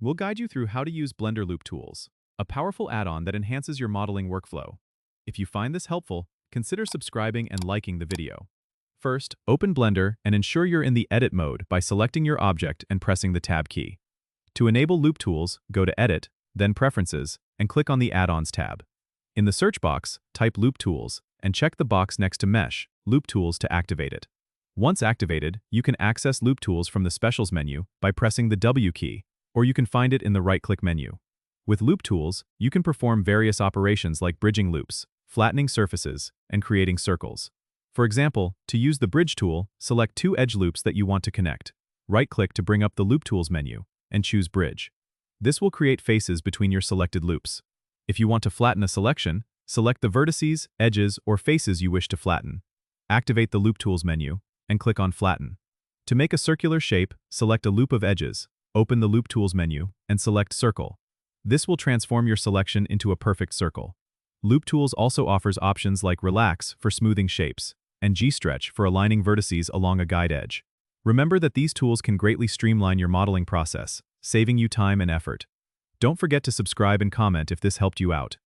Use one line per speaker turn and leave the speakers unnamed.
We'll guide you through how to use Blender Loop Tools, a powerful add-on that enhances your modeling workflow. If you find this helpful, consider subscribing and liking the video. First, open Blender and ensure you're in the Edit mode by selecting your object and pressing the Tab key. To enable Loop Tools, go to Edit, then Preferences, and click on the Add-ons tab. In the search box, type Loop Tools, and check the box next to Mesh, Loop Tools to activate it. Once activated, you can access Loop Tools from the Specials menu by pressing the W key, or you can find it in the right-click menu. With Loop Tools, you can perform various operations like bridging loops, flattening surfaces, and creating circles. For example, to use the Bridge tool, select two edge loops that you want to connect. Right-click to bring up the Loop Tools menu, and choose Bridge. This will create faces between your selected loops. If you want to flatten a selection, select the vertices, edges, or faces you wish to flatten. Activate the Loop Tools menu, and click on Flatten. To make a circular shape, select a loop of edges, open the Loop Tools menu, and select Circle. This will transform your selection into a perfect circle. Loop Tools also offers options like Relax for smoothing shapes, and G-Stretch for aligning vertices along a guide edge. Remember that these tools can greatly streamline your modeling process, saving you time and effort. Don't forget to subscribe and comment if this helped you out.